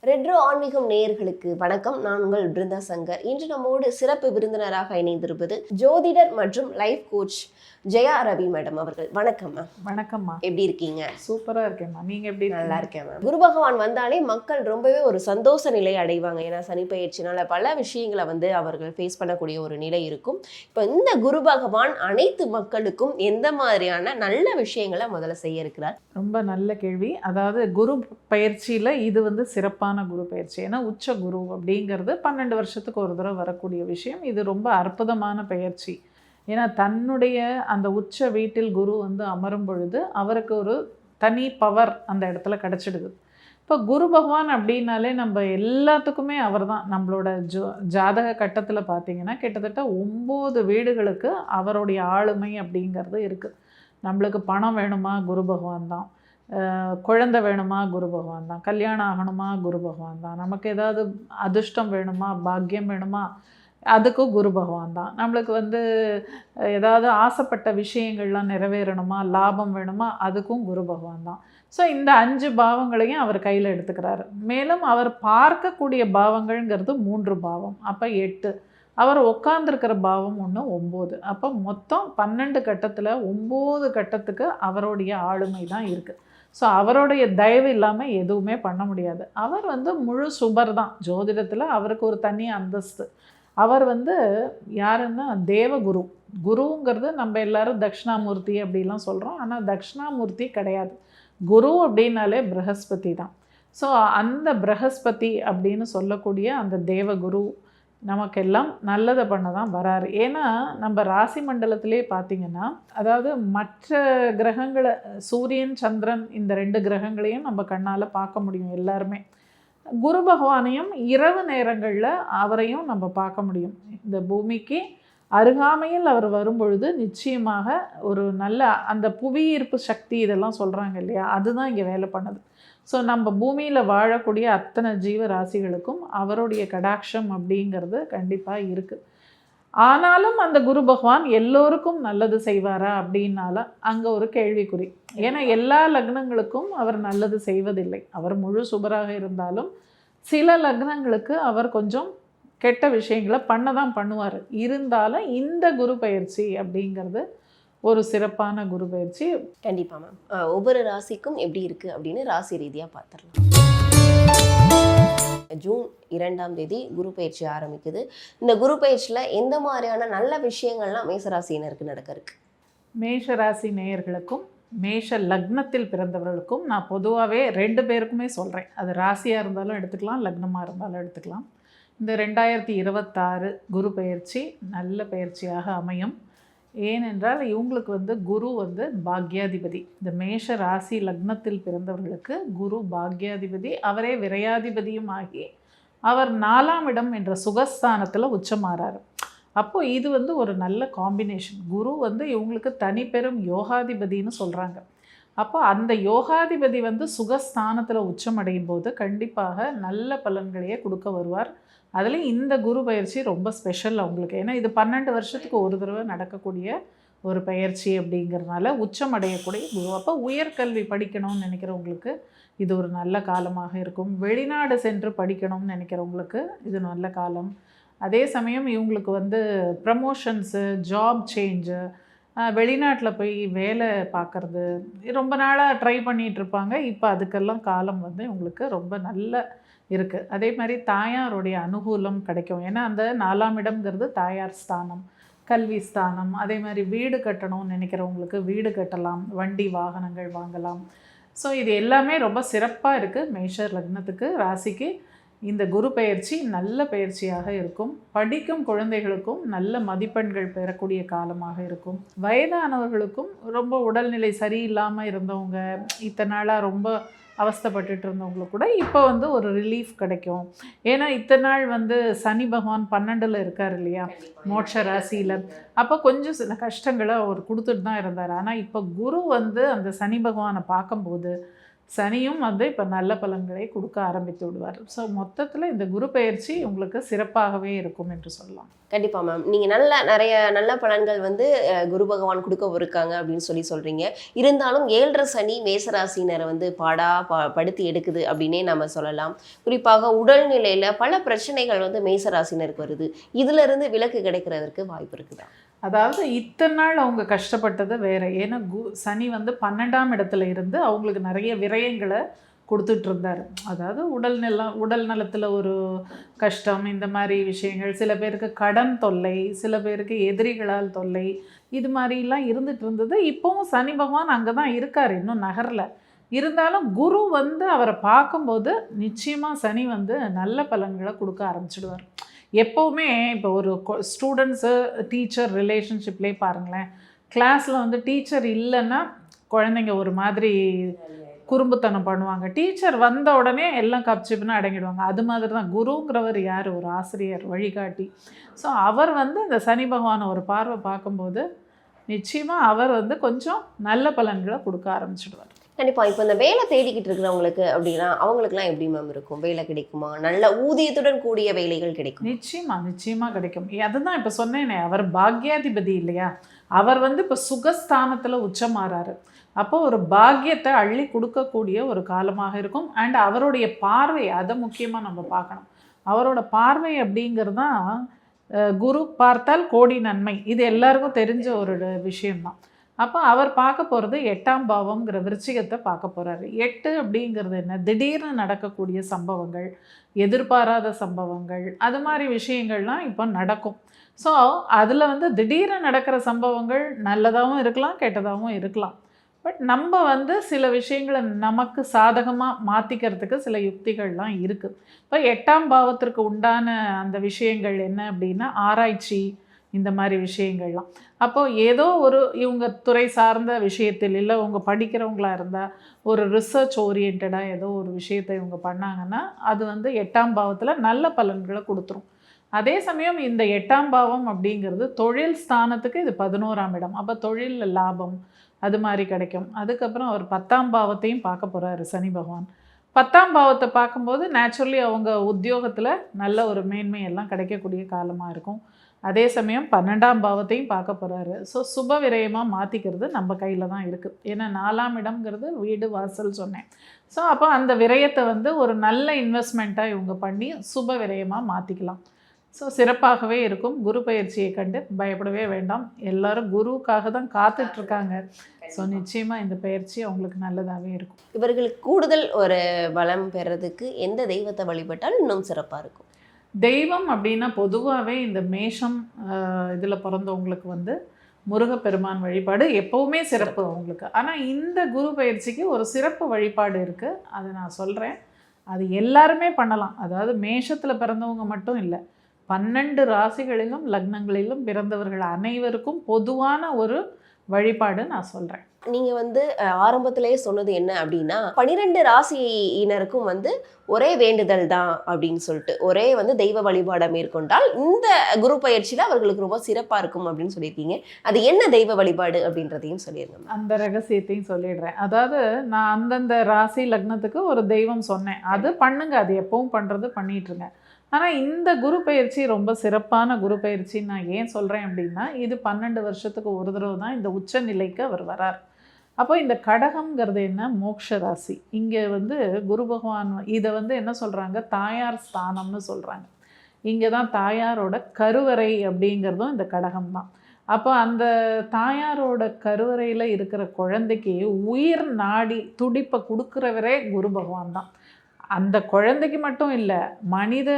Retro ஆன்மீகம் நேயர்களுக்கு வணக்கம். நான் உங்கள் பிருந்தா சங்கர். இன்று நம்மோடு சிறப்பு விருந்தினராக இணைந்திருப்பது ஜோதிடர் மற்றும் life coach Jaya Ravi madam அவர்கள். வணக்கம் மேம். வணக்கம்மா. எப்படி இருக்கீங்க? சூப்பராக இருக்கேன்மா. நீங்கள் எப்படி? நல்லா இருக்கேன் மேம். குரு பகவான் வந்தாலே மக்கள் ரொம்பவே ஒரு சந்தோஷ நிலை அடைவாங்க. ஏன்னா சனி பயிற்சினால பல விஷயங்களை அவர்கள் ஃபேஸ் பண்ணக்கூடிய ஒரு நிலை இருக்கும். இப்போ இந்த குரு பகவான் அனைத்து மக்களுக்கும் எந்த மாதிரியான நல்ல விஷயங்களை முதல்ல செய்ய இருக்கிறார்? ரொம்ப நல்ல கேள்வி. அதாவது குரு பயிற்சியில் இது சிறப்பான குரு பயிற்சி. ஏன்னா உச்ச குரு அப்படிங்கிறது 12 வருஷத்துக்கு ஒரு தடவை வரக்கூடிய விஷயம். இது ரொம்ப அற்புதமான பயிற்சி. ஏன்னா தன்னுடைய அந்த உச்ச வீட்டில் குரு அமரும் பொழுது அவருக்கு ஒரு தனி பவர் அந்த இடத்துல கிடச்சிடுது. இப்போ குரு பகவான் அப்படின்னாலே நம்ம எல்லாத்துக்குமே அவர் தான். நம்மளோட ஜாதக கட்டத்தில் பார்த்திங்கன்னா கிட்டத்தட்ட 9 வீடுகளுக்கு அவருடைய ஆளுமை அப்படிங்கிறது இருக்குது. நம்மளுக்கு பணம் வேணுமா, குரு பகவான் தான். குழந்தை வேணுமா, குரு பகவான் தான். கல்யாணம் ஆகணுமா, குரு பகவான் தான். நமக்கு ஏதாவது அதிர்ஷ்டம் வேணுமா, பாக்கியம் வேணுமா, அதுக்கும் குரு பகவான் தான். நம்மளுக்கு ஏதாவது ஆசைப்பட்ட விஷயங்கள்லாம் நிறைவேறணுமா, லாபம் வேணுமா, அதுக்கும் குரு பகவான் தான். ஸோ இந்த 5 பாவங்களையும் அவர் கையில் எடுத்துக்கிறாரு. மேலும் அவர் பார்க்கக்கூடிய பாவங்கள்ங்கிறது 3 பாவம், அப்போ 8. அவர் உட்கார்ந்துருக்கிற பாவம் 9. அப்போ மொத்தம் 12 கட்டத்தில் 9 கட்டத்துக்கு அவருடைய ஆளுமை தான் இருக்குது. ஸோ அவருடைய தயவு இல்லாமல் எதுவுமே பண்ண முடியாது. அவர் முழு சுபர் தான். ஜோதிடத்தில் அவருக்கு ஒரு தனி அந்தஸ்து. அவர் யாருன்னா தேவகுரு. குருங்கிறது நம்ம எல்லாரும் தட்சிணாமூர்த்தி அப்படிலாம் சொல்கிறோம். ஆனால் தட்சிணாமூர்த்தி கிடையாது. குரு அப்படின்னாலே ப்ரஹஸ்பதி தான். ஸோ அந்த ப்ரஹஸ்பதி அப்படின்னு சொல்லக்கூடிய அந்த தேவகுரு நமக்கெல்லாம் நல்லதை பண்ண தான் வராரு. ஏன்னா நம்ம ராசி மண்டலத்திலே பார்த்திங்கன்னா, அதாவது மற்ற கிரகங்களை, சூரியன் சந்திரன் இந்த 2 கிரகங்களையும் நம்ம கண்ணால் பார்க்க முடியும் எல்லாருமே. குரு பகவானையும் இரவு நேரங்களில் அவரையும் நம்ம பார்க்க முடியும். இந்த பூமிக்கு அருகாமையில் அவர் வரும்பொழுது நிச்சயமாக ஒரு நல்ல அந்த புவியீர்ப்பு சக்தி இதெல்லாம் சொல்கிறாங்க இல்லையா, அதுதான் இங்கே வேலை பண்ணுது. ஸோ நம்ம பூமியில் வாழக்கூடிய அத்தனை ஜீவராசிகளுக்கும் அவருடைய கடாட்சம் அப்படிங்கிறது கண்டிப்பாக இருக்குது. ஆனாலும் அந்த குரு பகவான் எல்லோருக்கும் நல்லது செய்வாரா அப்படின்னால அங்கே ஒரு கேள்விக்குறி. ஏன்னா எல்லா லக்னங்களுக்கும் அவர் நல்லது செய்வதில்லை. அவர் முழு சுபராக இருந்தாலும் சில லக்னங்களுக்கு அவர் கொஞ்சம் கெட்ட விஷயங்களை பண்ண தான் பண்ணுவார். இருந்தாலும் இந்த குரு பயிற்சி அப்படிங்கிறது ஒரு சிறப்பான குரு பயிற்சி. கண்டிப்பாக மேம். ஒவ்வொரு ராசிக்கும் எப்படி இருக்குது அப்படின்னு ராசி ரீதியாக பார்த்துடலாம். ஜூன் 2ஆம் தேதி குரு பயிற்சி ஆரம்பிக்குது. இந்த குரு பயிற்சியில் எந்த மாதிரியான நல்ல விஷயங்கள்லாம் மேஷராசினருக்கு நடக்க இருக்கு? மேஷராசி நேயர்களுக்கும் மேஷ லக்னத்தில் பிறந்தவர்களுக்கும் நான் பொதுவாகவே 2 பேருக்குமே சொல்கிறேன். அது ராசியாக இருந்தாலும் எடுத்துக்கலாம், லக்னமாக இருந்தாலும் எடுத்துக்கலாம். இந்த 2026 குரு பயிற்சி நல்ல பயிற்சியாக அமையும். ஏனென்றால் இவங்களுக்கு குரு பாக்யாதிபதி. இந்த மேஷ ராசி லக்னத்தில் பிறந்தவர்களுக்கு குரு பாக்யாதிபதி, அவரே விரையாதிபதியும் ஆகி அவர் 4ஆம் இடம் என்ற சுகஸ்தானத்தில் உச்சமாறாரு. அப்போது இது ஒரு நல்ல காம்பினேஷன். குரு இவங்களுக்கு தனிப்பெரும் யோகாதிபதினு சொல்கிறாங்க. அப்போ அந்த யோகாதிபதி சுகஸ்தானத்தில் உச்சமடையும் போது கண்டிப்பாக நல்ல பலன்களையே கொடுக்க வருவார். அதுலேயும் இந்த குரு பயிற்சி ரொம்ப ஸ்பெஷல் அவங்களுக்கு. ஏன்னா இது 12 வருஷத்துக்கு ஒரு தடவை நடக்கக்கூடிய ஒரு பயிற்சி அப்படிங்கிறதுனால உச்சம் அடையக்கூடிய குரு. அப்போ உயர்கல்வி படிக்கணும்னு நினைக்கிறவங்களுக்கு இது ஒரு நல்ல காலமாக இருக்கும். வெளிநாடு சென்று படிக்கணும்னு நினைக்கிறவங்களுக்கு இது நல்ல காலம். அதே சமயம் இவங்களுக்கு ப்ரமோஷன்ஸு, ஜாப் சேஞ்சு, வெளிநாட்டில் போய் வேலை பார்க்குறது ரொம்ப நாளாக ட்ரை பண்ணிகிட்ருப்பாங்க. இப்போ அதுக்கெல்லாம் காலம் இவங்களுக்கு ரொம்ப நல்ல இருக்குது. அதே மாதிரி தாயாருடைய அனுகூலம் கிடைக்கும். ஏன்னா அந்த 4ஆம் இடம்ங்கிறது தாயார் ஸ்தானம், கல்வி ஸ்தானம். அதே மாதிரி வீடு கட்டணும்னு நினைக்கிறவங்களுக்கு வீடு கட்டலாம், வண்டி வாகனங்கள் வாங்கலாம். ஸோ இது எல்லாமே ரொம்ப சிறப்பாக இருக்குது. மேஷர் லக்னத்துக்கு ராசிக்கு இந்த குரு பயிற்சி நல்ல பயிற்சியாக இருக்கும். படிக்கும் குழந்தைகளுக்கும் நல்ல மதிப்பெண்கள் பெறக்கூடிய காலமாக இருக்கும். வயதானவர்களுக்கும் ரொம்ப உடல்நிலை சரியில்லாமல் இருந்தவங்க, இத்தனை நாளாக ரொம்ப அவஸ்தைப்பட்டுட்டு இருந்தவங்களுக்கு கூட இப்போ ஒரு ரிலீஃப் கிடைக்கும். ஏன்னா இத்தனை நாள் சனி பகவான் 12ல் இருக்கார் இல்லையா, மோட்ச ராசியில். அப்போ கொஞ்சம் சில கஷ்டங்களை அவர் கொடுத்துட்டு தான் இருந்தார். ஆனால் இப்போ குரு அந்த சனி பகவானை பார்க்கும்போது சனியும் வந்து இப்போ நல்ல பலன்களை கொடுக்க ஆரம்பித்து விடுவார். ஸோ மொத்தத்தில் இந்த குரு பெயர்ச்சி உங்களுக்கு சிறப்பாகவே இருக்கும் என்று சொல்லலாம். கண்டிப்பா மேம். நீங்க நிறைய நல்ல பலன்கள் வந்து குரு பகவான் கொடுக்கவிருக்காங்க அப்படின்னு சொல்றீங்க. இருந்தாலும் 7.5 சனி மேசராசினரை வந்து படுத்தி எடுக்குது அப்படின்னே நம்ம சொல்லலாம். குறிப்பாக உடல்நிலையில பல பிரச்சனைகள் வந்து மேசராசினருக்கு வருது. இதுல இருந்து விலக்கு கிடைக்கிறதுக்கு வாய்ப்பு இருக்குதா? அதாவது இத்தனை நாள் அவங்க கஷ்டப்பட்டது வேற. ஏன்னா சனி வந்து 12ஆம் இடத்துல இருந்து அவங்களுக்கு நிறைய விரயங்களை கொடுத்துட்டு இருந்தார். அதாவது உடல் நலத்தில் ஒரு கஷ்டம், இந்த மாதிரி விஷயங்கள், சில பேருக்கு கடன் தொல்லை, சில பேருக்கு எதிரிகளால் தொல்லை, இது மாதிரிலாம் இருந்துட்டு இருந்தது. இப்போவும் சனி பகவான் அங்கே தான் இருக்கார், இன்னும் நகரில். இருந்தாலும் குரு வந்து அவரை பார்க்கும்போது நிச்சயமாக சனி வந்து நல்ல பலன்களை கொடுக்க ஆரம்பிச்சிடுவார். எப்போவுமே இப்போ ஒரு ஸ்டூடெண்ட்ஸு டீச்சர் ரிலேஷன்ஷிப்லேயே பாருங்களேன், கிளாஸில் வந்து டீச்சர் இல்லைன்னா குழந்தைங்க ஒரு மாதிரி குறும்புத்தனம் பண்ணுவாங்க. டீச்சர் வந்த உடனே எல்லாம் கப்சிப்புன்னு அடங்கிடுவாங்க. அது மாதிரி தான் குருங்கிறவர் யார்? ஒரு ஆசிரியர், வழிகாட்டி. ஸோ அவர் வந்து இந்த சனி பகவானை ஒரு பார்வை பார்க்கும்போது நிச்சயமாக அவர் வந்து கொஞ்சம் நல்ல பலன்களை கொடுக்க ஆரம்பிச்சிடுவார். கண்டிப்பா. இப்போ இந்த வேலை தேடிக்கிட்டு இருக்கிறவங்களுக்கு அப்படின்னா அவங்களுக்குலாம் எப்படி மேம் இருக்கும்? வேலை கிடைக்குமா? நல்ல ஊதியத்துடன் கூடிய வேலைகள் கிடைக்கும்? நிச்சயமாக கிடைக்கும். அதுதான் இப்போ சொன்னேனே, அவர் பாக்யாதிபதி இல்லையா? அவர் வந்து இப்போ சுகஸ்தானத்தில் உச்சமாறாரு. அப்போ ஒரு பாக்கியத்தை அள்ளி கொடுக்கக்கூடிய ஒரு காலமாக இருக்கும். அண்ட் அவருடைய பார்வை, அதை முக்கியமாக நம்ம பார்க்கணும். அவரோட பார்வை அப்படிங்கிறது தான் குரு பார்த்தால் கோடி நன்மை. இது எல்லாருக்கும் தெரிஞ்ச ஒரு விஷயம்தான். அப்போ அவர் பார்க்க போகிறது 8ஆம் பாவம்ங்கிற விருச்சிகத்தை பார்க்க போகிறாரு. 8 அப்படிங்கிறது என்ன? திடீர்னு நடக்கக்கூடிய சம்பவங்கள், எதிர்பாராத சம்பவங்கள், அது மாதிரி விஷயங்கள்லாம் இப்போ நடக்கும். ஸோ அதில் வந்து திடீர்னு நடக்கிற சம்பவங்கள் நல்லதாகவும் இருக்கலாம், கெட்டதாகவும் இருக்கலாம். பட் நம்ம வந்து சில விஷயங்களை நமக்கு சாதகமாக மாற்றிக்கிறதுக்கு சில யுக்திகள்லாம் இருக்குது. இப்போ 8ஆம் பாவத்திற்கு உண்டான அந்த விஷயங்கள் என்ன அப்படின்னா ஆராய்ச்சி, இந்த மாதிரி விஷயங்கள்லாம். அப்போது ஏதோ ஒரு இவங்க துறை சார்ந்த விஷயத்தில், இல்லை இவங்க படிக்கிறவங்களா இருந்தால் ஒரு ரிசர்ச் ஓரியன்டாக ஏதோ ஒரு விஷயத்தை இவங்க பண்ணாங்கன்னா அது வந்து 8ஆம் பாவத்தில் நல்ல பலன்களை கொடுத்துரும். அதே சமயம் இந்த 8ஆம் பாவம் அப்படிங்கிறது தொழில் ஸ்தானத்துக்கு இது 11ஆம் இடம். அப்போ தொழில் லாபம் அது மாதிரி கிடைக்கும். அதுக்கப்புறம் அவர் 10ஆம் பாவத்தையும் பார்க்க போகிறாரு சனி பகவான். 10ஆம் பாவத்தை பார்க்கும்போது நேச்சுரலி அவங்க உத்தியோகத்தில் நல்ல ஒரு மேன்மையெல்லாம் கிடைக்கக்கூடிய காலமாக இருக்கும். அதே சமயம் 12ஆம் பாவத்தையும் பார்க்க போகிறாரு. ஸோ சுப விரயமாக மாற்றிக்கிறது நம்ம கையில் தான் இருக்குது. ஏன்னா 4ஆம் இடம்ங்கிறது வீடு வாசல் சொன்னேன். ஸோ அப்போ அந்த விரயத்தை வந்து ஒரு நல்ல இன்வெஸ்ட்மெண்ட்டாக இவங்க பண்ணி சுப விரயமாக மாற்றிக்கலாம். ஸோ சிறப்பாகவே இருக்கும். குரு பயிற்சியை கண்டு பயப்படவே வேண்டாம். எல்லாரும் குருவுக்காக தான் காத்துட்ருக்காங்க. ஸோ நிச்சயமாக இந்த பயிற்சி அவங்களுக்கு நல்லதாகவே இருக்கும். இவர்களுக்கு கூடுதல் ஒரு பலம் பெறதுக்கு எந்த தெய்வத்தை வழிபட்டால் இன்னும் சிறப்பாக இருக்கும்? தெய்வம் அப்படின்னா பொதுவாகவே இந்த மேஷம் இதில் பிறந்தவங்களுக்கு வந்து முருகப்பெருமான் வழிபாடு எப்போவுமே சிறப்பு அவங்களுக்கு. ஆனால் இந்த குரு பயிற்சிக்கு ஒரு சிறப்பு வழிபாடு இருக்குது, அதை நான் சொல்கிறேன். அது எல்லாருமே பண்ணலாம். அதாவது மேஷத்தில் பிறந்தவங்க மட்டும் இல்லை, 12 ராசிகளிலும் லக்னங்களிலும் பிறந்தவர்கள் அனைவருக்கும் பொதுவான ஒரு வழிபாடு நான் சொல்கிறேன். நீங்கள் வந்து ஆரம்பத்திலேயே சொன்னது என்ன அப்படின்னா 12 ராசியினருக்கும் வந்து ஒரே வேண்டுதல் தான் அப்படின்னு சொல்லிட்டு ஒரே வந்து தெய்வ வழிபாடை மேற்கொண்டால் இந்த குரு பயிற்சியில் அவர்களுக்கு ரொம்ப சிறப்பாக இருக்கும் அப்படின்னு சொல்லியிருக்கீங்க. அது என்ன தெய்வ வழிபாடு அப்படின்றதையும் சொல்லிடுங்க. அந்த ரகசியத்தையும் சொல்லிடுறேன். அதாவது நான் அந்தந்த ராசி லக்னத்துக்கு ஒரு தெய்வம் சொன்னேன், அது பண்ணுங்க, அது எப்பவும் பண்ணுறது பண்ணிட்டுருங்க. ஆனால் இந்த குரு பயிற்சி ரொம்ப சிறப்பான குரு பயிற்சின்னு நான் ஏன் சொல்கிறேன் அப்படின்னா, இது 12 வருஷத்துக்கு ஒரு தடவை தான் இந்த உச்ச நிலைக்கு அவர் வரார். அப்போ இந்த கடகம்ங்கிறது என்ன? மோட்ச ராசி. இங்கே வந்து குரு பகவான் இதை வந்து என்ன சொல்கிறாங்க? தாயார் ஸ்தானம்னு சொல்கிறாங்க. இங்கே தான் தாயாரோட கருவறை அப்படிங்கிறதும் இந்த கடகம் தான். அப்போ அந்த தாயாரோட கருவறையில் இருக்கிற குழந்தைக்கு உயிர் நாடி துடிப்பை கொடுக்குறவரே குரு பகவான் தான். அந்த குழந்தைக்கு மட்டும் இல்லை, மனித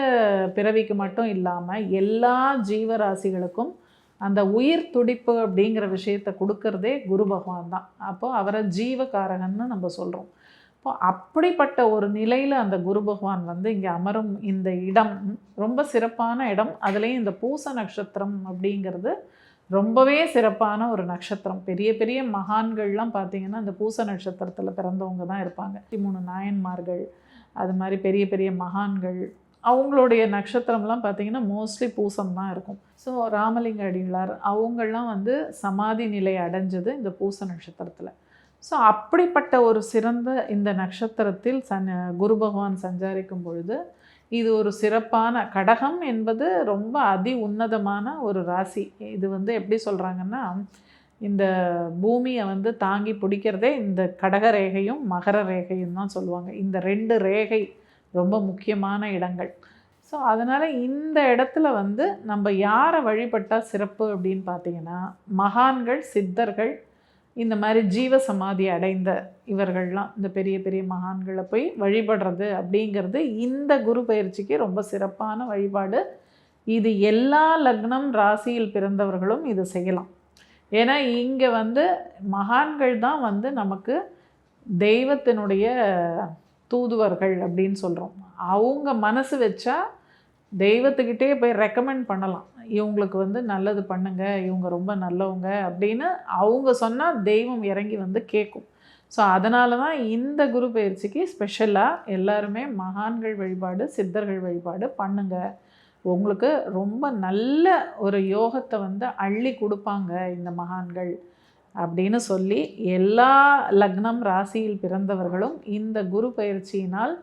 பிறவிக்கு மட்டும் இல்லாமல் எல்லா ஜீவராசிகளுக்கும் அந்த உயிர் துடிப்பு அப்படிங்கிற விஷயத்தை கொடுக்கறதே குரு பகவான் தான். அப்போது அவரை ஜீவகாரகன்னு நம்ம சொல்கிறோம். இப்போ அப்படிப்பட்ட ஒரு நிலையில் அந்த குரு பகவான் வந்து இங்கே அமரும் இந்த இடம் ரொம்ப சிறப்பான இடம். அதுலேயும் இந்த பூச நட்சத்திரம் அப்படிங்கிறது ரொம்பவே சிறப்பான ஒரு நட்சத்திரம். பெரிய பெரிய மகான்கள்லாம் பார்த்திங்கன்னா அந்த பூச நட்சத்திரத்தில் பிறந்தவங்க தான் இருப்பாங்க. 3 நாயன்மார்கள், அது மாதிரி பெரிய பெரிய மகான்கள், அவங்களுடைய நட்சத்திரம்லாம் பார்த்திங்கன்னா மோஸ்ட்லி பூசம் தான் இருக்கும். ஸோ ராமலிங்க அடிகளார் அவங்கள்லாம் வந்து சமாதி நிலை அடைஞ்சது இந்த பூச நட்சத்திரத்தில். ஸோ அப்படிப்பட்ட ஒரு சிறந்த இந்த நட்சத்திரத்தில் குரு பகவான் சஞ்சாரிக்கும் பொழுது இது ஒரு சிறப்பான கடகம் என்பது ரொம்ப அதி உன்னதமான ஒரு ராசி. இது வந்து எப்படி சொல்கிறாங்கன்னா, இந்த பூமியை வந்து தாங்கி பிடிக்கிறதே இந்த கடக ரேகையும் மகர ரேகையும் தான் சொல்லுவாங்க. இந்த 2 ரேகை ரொம்ப முக்கியமான இடங்கள். ஸோ அதனால் இந்த இடத்துல வந்து நம்ம யாரை வழிபட்டால் சிறப்பு அப்படின்னு பார்த்தீங்கன்னா, மகான்கள், சித்தர்கள், இந்த மாதிரி ஜீவ சமாதி அடைந்த இவர்கள்லாம், இந்த பெரிய பெரிய மகான்களை போய் வழிபடுறது அப்படிங்கிறது இந்த குரு பயிற்சிக்கு ரொம்ப சிறப்பான வழிபாடு. இது எல்லா லக்னம் ராசியில் பிறந்தவர்களும் இது செய்யலாம். ஏன்னா இங்கே வந்து மகான்கள் தான் வந்து நமக்கு தெய்வத்தினுடைய தூதுவர்கள் அப்படின்னு சொல்கிறோம். அவங்க மனசு வச்சா தெய்வத்துக்கிட்டே போய் ரெக்கமெண்ட் பண்ணலாம், இவங்களுக்கு வந்து நல்லது பண்ணுங்க, இவங்க ரொம்ப நல்லவங்க அப்படின்னு அவங்க சொன்னால் தெய்வம் இறங்கி வந்து கேட்கும். ஸோ அதனால தான் இந்த குரு பயிற்சிக்கு ஸ்பெஷலாக எல்லாருமே மகான்கள் வழிபாடு, சித்தர்கள் வழிபாடு பண்ணுங்க. உங்களுக்கு ரொம்ப நல்ல ஒரு யோகத்தை வந்து அள்ளி கொடுப்பாங்க இந்த மகான்கள் அப்படின்னு சொல்லி எல்லா லக்னம் ராசியில் பிறந்தவர்களும் இந்த குரு பயிற்சியினால்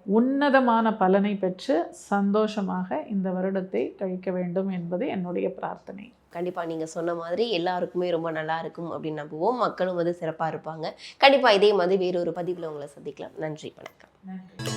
உன்னதமான பலனை பெற்று சந்தோஷமாக இந்த வருடத்தை கழிக்க வேண்டும் என்பது என்னுடைய பிரார்த்தனை. கண்டிப்பாக நீங்கள் சொன்ன மாதிரி எல்லாருக்குமே ரொம்ப நல்லா இருக்கும் அப்படின்னு நம்புவோம். மக்களும் வந்து சிறப்பாக இருப்பாங்க. கண்டிப்பாக இதே மாதிரி வேறொரு பதிவில் உங்களை சந்திக்கலாம். நன்றி, வணக்கம். நன்றி.